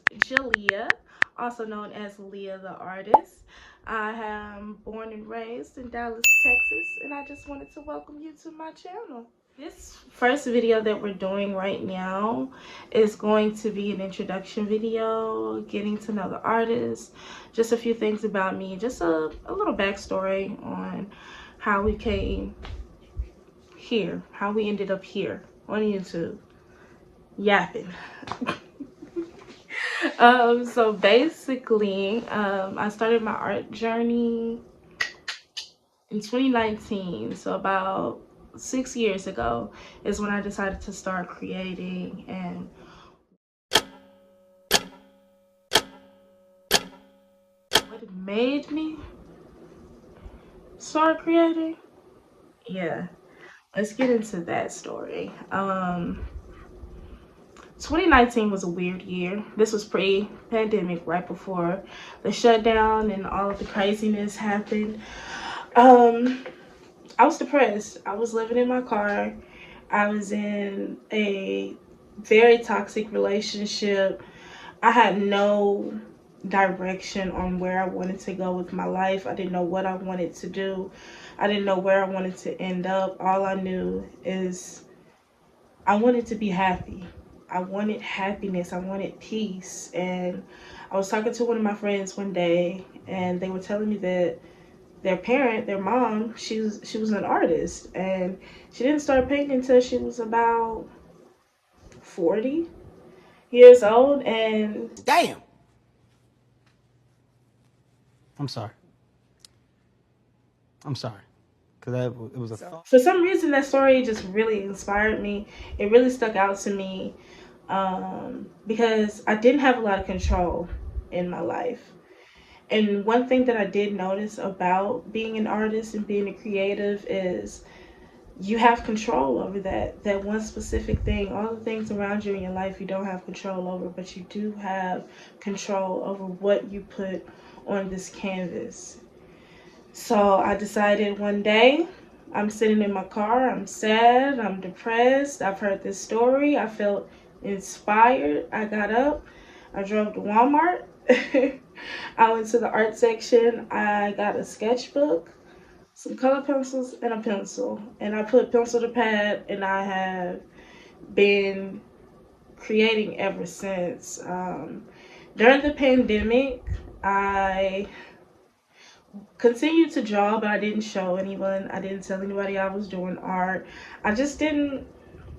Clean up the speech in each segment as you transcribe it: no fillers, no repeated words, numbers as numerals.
Jalea, also known as Leah the Artist. I am born and raised in Dallas, Texas, and I just wanted to welcome you to my channel. This first video that we're doing right now is going to be an introduction video, getting to know the artist, just a few things about me, just a little backstory on how we came here, how we ended up here on YouTube, yapping. So basically, I started my art journey in 2019. So about 6 years ago is when I decided to start creating. And what made me start creating? Yeah, let's get into that story. 2019 was a weird year. This was pre-pandemic, right before the shutdown and all of the craziness happened. Um, I was depressed. I was living in my car. I was in a very toxic relationship. I had no direction on where I wanted to go with my life. I didn't know what I wanted to do. I didn't know where I wanted to end up. All I knew is I wanted to be happy. I wanted happiness. I wanted peace. And I was talking to one of my friends one day, and they were telling me that their parent, their mom, she was an artist, and she didn't start painting until she was about 40 years old. And Damn. I'm sorry. I'm sorry. Because it was a thought. for some reason, that story just really inspired me. It really stuck out to me, because I didn't have a lot of control in my life. And one thing that I did notice about being an artist and being a creative is you have control over that one specific thing. All the things around you in your life you don't have control over, but you do have control over what you put on this canvas. So I decided one day, I'm sitting in my car, I'm sad, I'm depressed, I've heard this story, I felt inspired. I got up, I drove to Walmart. I went to the art section, I got a sketchbook, some color pencils, and a pencil. And I put pencil to pad, and I have been creating ever since. During the pandemic, I continued to draw, but I didn't show anyone. I didn't tell anybody I was doing art. I just didn't.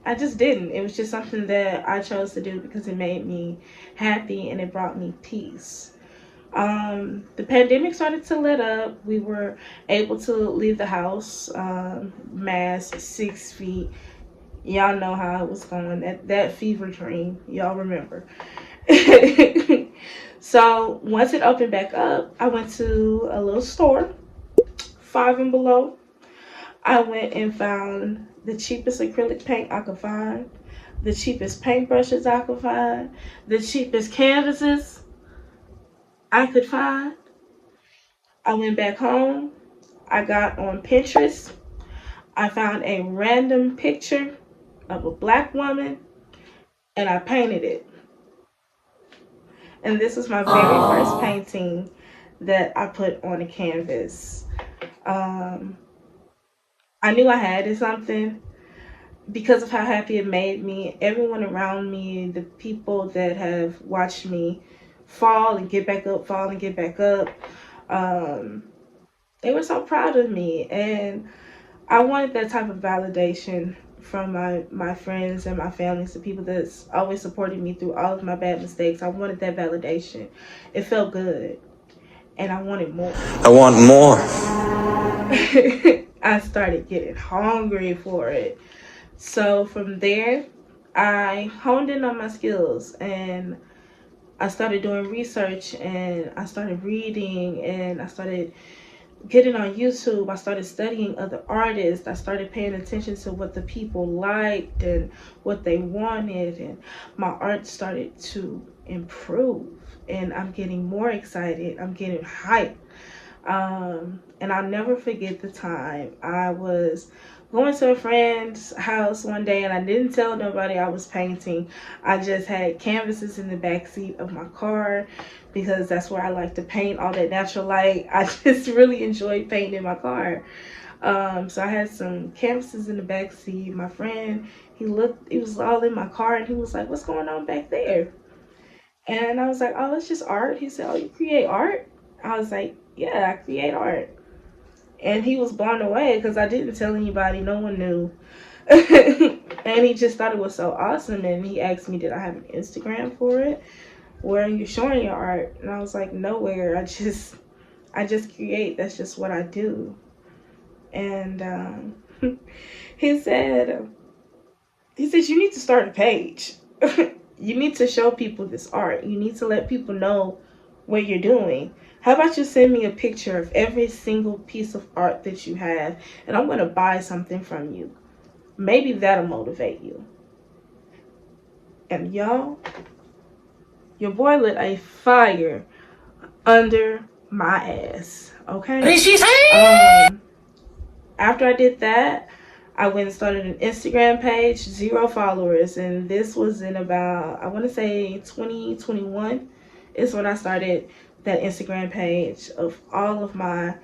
I just didn't. It was just something that I chose to do because it made me happy and it brought me peace. The pandemic started to let up. We were able to leave the house, mask, 6 feet. Y'all know how it was going. That fever dream, y'all remember. So once it opened back up, I went to a little store, Five and Below. I went and found the cheapest acrylic paint I could find, the cheapest paintbrushes I could find, the cheapest canvases I could find. I went back home. I got on Pinterest. I found a random picture of a black woman and I painted it. And this was my very first painting that I put on a canvas. Um, I knew I had something because of how happy it made me. Everyone around me, the people that have watched me fall and get back up, fall and get back up, um, they were so proud of me. And I wanted that type of validation from my friends and my families, the people that's always supported me through all of my bad mistakes. I wanted that validation. It felt good. And I wanted more. I want more. I started getting hungry for it. So from there, I honed in on my skills and I started doing research and I started reading and I started getting on YouTube. I started studying other artists. I started paying attention to what the people liked and what they wanted, and my art started to improve. And I'm getting more excited. I'm getting hyped. And I'll never forget the time I was going to a friend's house one day, and I didn't tell nobody I was painting. I just had canvases in the back seat of my car because that's where I like to paint, all that natural light. I just really enjoy painting in my car. So I had some canvases in the back seat. My friend, he was all in my car, and he was like, "What's going on back there?" And I was like, "Oh, it's just art." He said, "Oh, you create art?" I was like, "Yeah, I create art." And he was blown away because I didn't tell anybody. No one knew. And he just thought it was so awesome. And he asked me, did I have an Instagram for it? Where are you showing your art? And I was like, nowhere. I just create. That's just what I do. And he said, you need to start a page. You need to show people this art. You need to let people know what you're doing. How about you send me a picture of every single piece of art that you have, and I'm going to buy something from you. Maybe that'll motivate you. And y'all, your boy lit a fire under my ass. Okay? What did she say? After I did that, I went and started an Instagram page, 0 followers, and this was in about, I want to say 2021 is when I started that Instagram page of all of my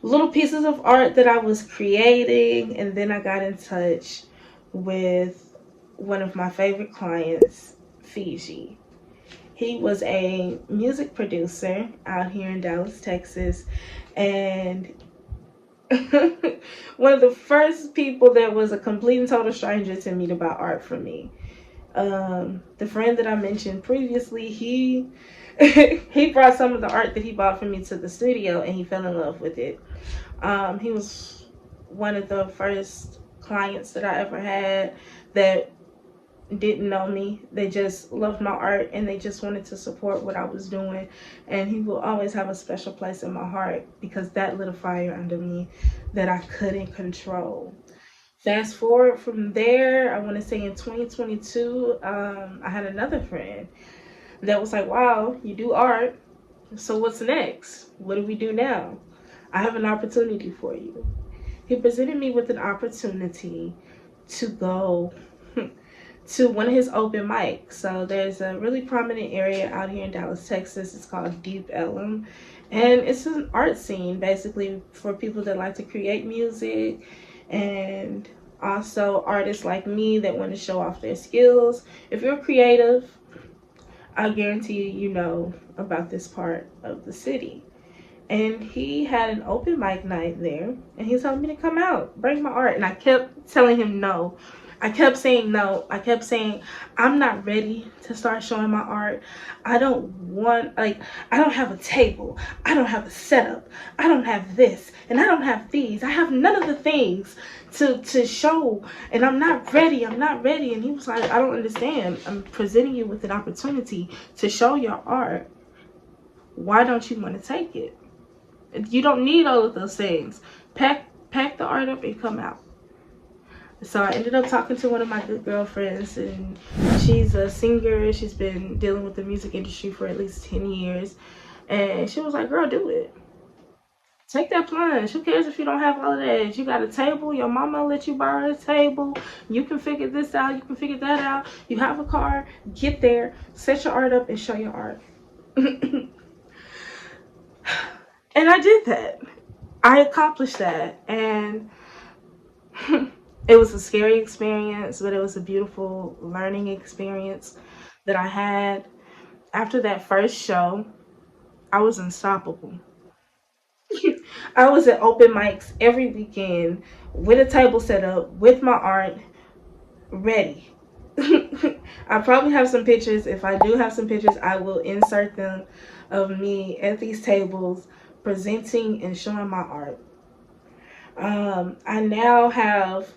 little pieces of art that I was creating. And then I got in touch with one of my favorite clients, Fiji. He was a music producer out here in Dallas, Texas, and one of the first people that was a complete and total stranger to me to buy art from me. The friend that I mentioned previously, he he brought some of the art that he bought from me to the studio, and he fell in love with it. He was one of the first clients that I ever had that didn't know me. They just loved my art, and they just wanted to support what I was doing. And he will always have a special place in my heart because that lit a fire under me that I couldn't control. Fast forward from there, I want to say in 2022, I had another friend that was like, wow, you do art. So what's next? What do we do now? I have an opportunity for you. He presented me with an opportunity to go to one of his open mics. So there's a really prominent area out here in Dallas, Texas. It's called Deep Ellum. And it's an art scene basically for people that like to create music, and also artists like me that want to show off their skills. If you're creative, I guarantee you know about this part of the city. And he had an open mic night there, and he told me to come out, bring my art. And I kept telling him no. I kept saying no. I kept saying, I'm not ready to start showing my art. I don't have a table. I don't have a setup. I don't have this, and I don't have these. I have none of the things to show, and I'm not ready. And he was like, I don't understand. I'm presenting you with an opportunity to show your art. Why don't you want to take it? You don't need all of those things. Pack the art up and come out. So I ended up talking to one of my good girlfriends, and she's a singer. She's been dealing with the music industry for at least 10 years. And she was like, girl, do it. Take that plunge. Who cares if you don't have all of that? You got a table. Your mama will let you borrow a table. You can figure this out. You can figure that out. You have a car. Get there. Set your art up and show your art. And I did that. I accomplished that. And it was a scary experience, but it was a beautiful learning experience that I had. After that first show, I was unstoppable. I was at open mics every weekend with a table set up, with my art ready. I probably have some pictures. If I do have some pictures, I will insert them of me at these tables presenting and showing my art. I now have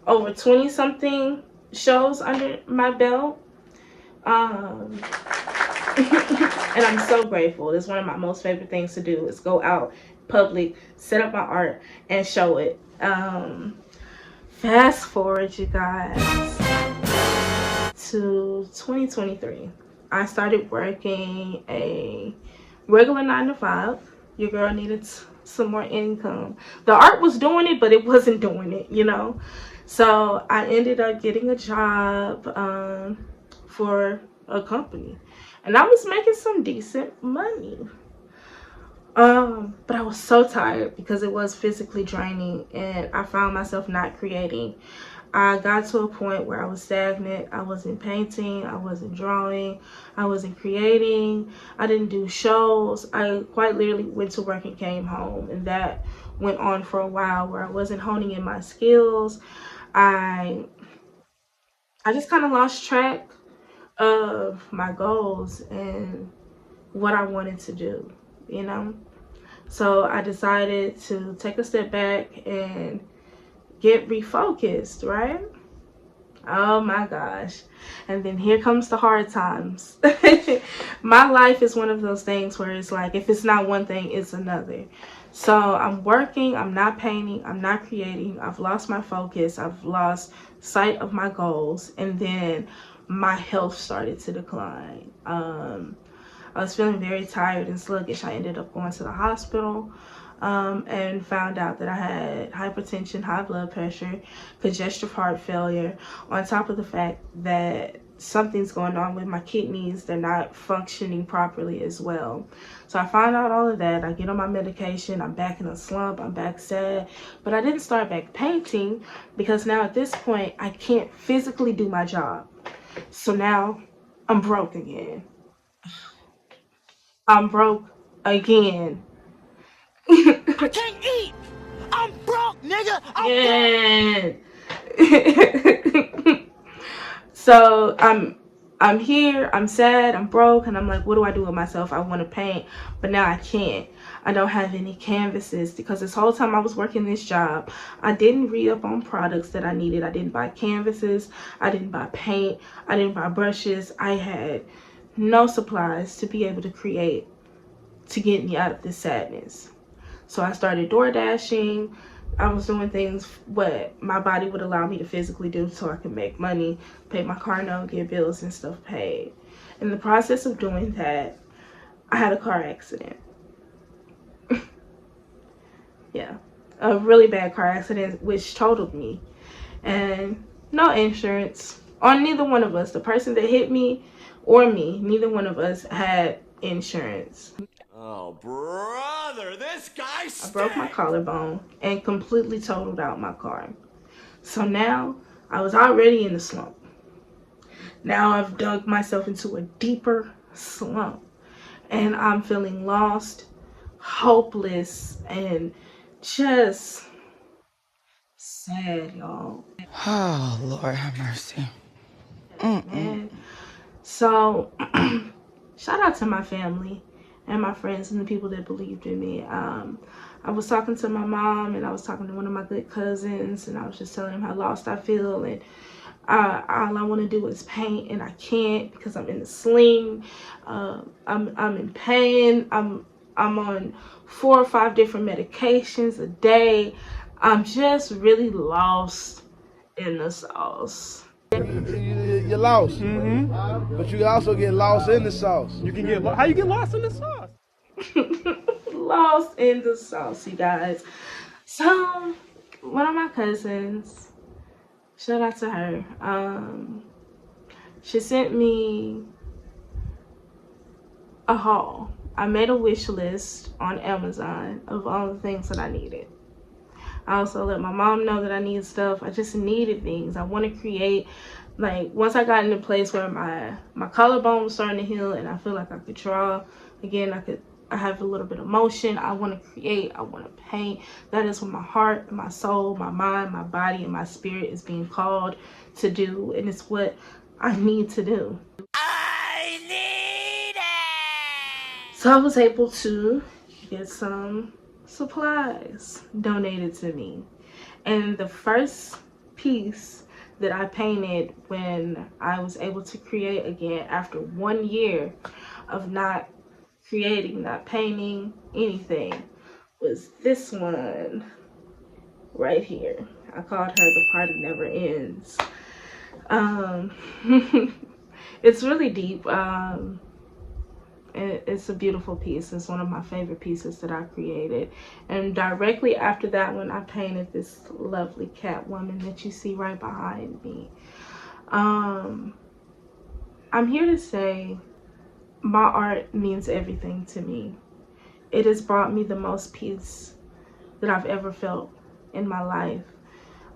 over 20 something shows under my belt. And I'm so grateful. It's one of my most favorite things to do is go out public, set up my art, and show it. Fast forward, you guys, to 2023. I started working a regular 9 to 5. Your girl needed some more income. The art was doing it, but it wasn't doing it, you know. So I ended up getting a job for a company, and I was making some decent money. But I was so tired because it was physically draining, and I found myself not creating. I got to a point where I was stagnant. I wasn't painting, I wasn't drawing, I wasn't creating, I didn't do shows. I quite literally went to work and came home, and that went on for a while where I wasn't honing in my skills. I I just kind of lost track of my goals and what I wanted to do, you know? So I decided to take a step back and get refocused, right? Oh my gosh. And then here comes the hard times. My life is one of those things where it's like, if it's not one thing, it's another. So I'm working, I'm not painting, I'm not creating, I've lost my focus, I've lost sight of my goals, and then my health started to decline. I was feeling very tired and sluggish. I ended up going to the hospital and found out that I had hypertension, high blood pressure, congestive heart failure, on top of the fact that something's going on with my kidneys. They're not functioning properly as well. So I find out all of that. I get on my medication. I'm back in a slump. I'm back sad. But I didn't start back painting because now at this point, I can't physically do my job. So now I'm broke again. I'm broke again. I can't eat. I'm broke, nigga. So I'm here, I'm sad, I'm broke, and I'm like, what do I do with myself? I want to paint, but now I can't. I don't have any canvases because this whole time I was working this job, I didn't read up on products that I needed. I didn't buy canvases, I didn't buy paint, I didn't buy brushes. I had no supplies to be able to create to get me out of this sadness. So I started door dashing. I was doing things what my body would allow me to physically do so I could make money, pay my car note, get bills and stuff paid. In the process of doing that, I had a car accident. Yeah, a really bad car accident which totaled me. And no insurance on neither one of us. The person that hit me or me, neither one of us had insurance. Oh, brother, this guy I broke my collarbone and completely totaled out my car. So now I was already in the slump. Now I've dug myself into a deeper slump, and I'm feeling lost, hopeless, and just sad, y'all. Oh, Lord have mercy. And so shout out to my family and my friends and the people that believed in me. I was talking to my mom, and I was talking to one of my good cousins, and I was just telling them how lost I feel, and all I want to do is paint, and I can't because I'm in the sling. I'm in pain. I'm on 4 or 5 different medications a day. I'm just really lost in the sauce. You're lost, but you also get lost in the sauce. You can get how you get lost in the sauce? Lost in the sauce, you guys. So one of my cousins, shout out to her, she sent me a haul. I made a wish list on Amazon of all the things that I needed. I also let my mom know that I need stuff. I just needed things. I want to create. Like, once I got in a place where my collarbone was starting to heal and I feel like I could draw again, I have a little bit of motion. I want to create. I want to paint. That is what my heart, my soul, my mind, my body, and my spirit is being called to do, and it's what I need to do. I need it. So I was able to get some supplies donated to me. And the first piece that I painted when I was able to create again after 1 year of not creating, not painting anything, was this one right here. I called her The Party Never Ends. It's really deep, and It's a beautiful piece. It's one of my favorite pieces that I created. And directly after that one, I painted this lovely Catwoman that you see right behind me. I'm here to say my art means everything to me. It has brought me the most peace that I've ever felt in my life.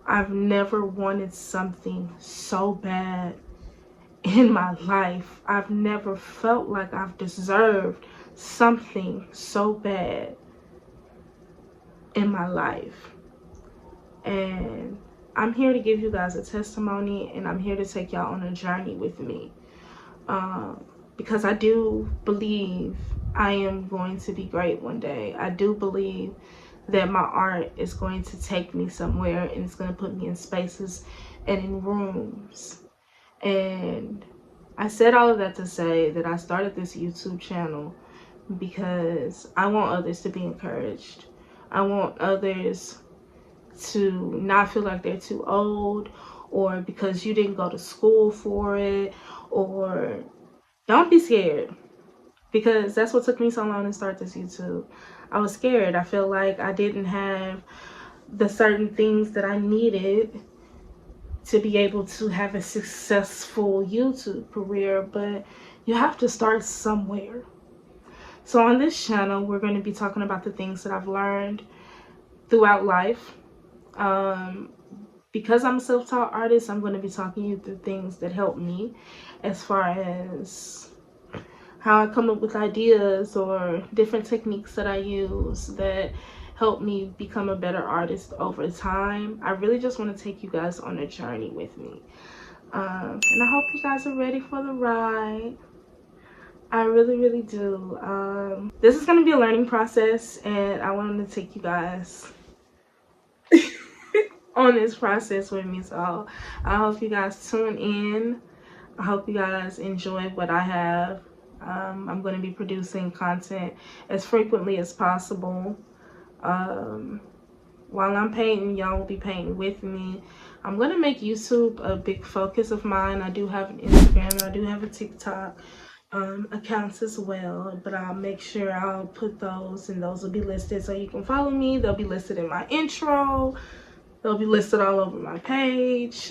I've never wanted something so bad in my life. I've never felt like I've deserved something so bad in my life. And I'm here to give you guys a testimony, and I'm here to take y'all on a journey with me. Because I do believe I am going to be great one day. I do believe that my art is going to take me somewhere, and it's going to put me in spaces and in rooms. And I said all of that to say that I started this YouTube channel because I want others to be encouraged. I want others to not feel like they're too old, or because you didn't go to school for it, or don't be scared, because that's what took me so long to start this YouTube. I was scared. I felt like I didn't have the certain things that I needed to be able to have a successful YouTube career, but you have to start somewhere. So on this channel, we're going to be talking about the things that I've learned throughout life. Because I'm a self-taught artist, I'm going to be talking you through things that help me, as far as how I come up with ideas or different techniques that I use that help me become a better artist over time. I really just want to take you guys on a journey with me. And I hope you guys are ready for the ride. I really, really do. This is going to be a learning process, and I wanted to take you guys on this process with me. So I hope you guys tune in. I hope you guys enjoy what I have. I'm going to be producing content as frequently as possible. While I'm painting, y'all will be painting with me. I'm going to make YouTube a big focus of mine. I do have an Instagram, I do have a TikTok accounts as well, but I'll make sure I'll put those, and those will be listed so you can follow me. They'll be listed in my intro. They'll be listed all over my page.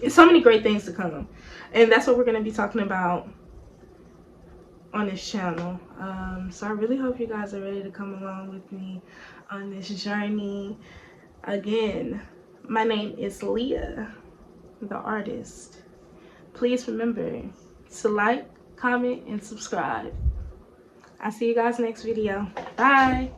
It's so many great things to come, and that's what we're going to be talking about on this channel. So I really hope you guys are ready to come along with me on this journey. Again, my name is Leah, the artist. Please remember to like, comment, and subscribe. I'll see you guys next video. Bye.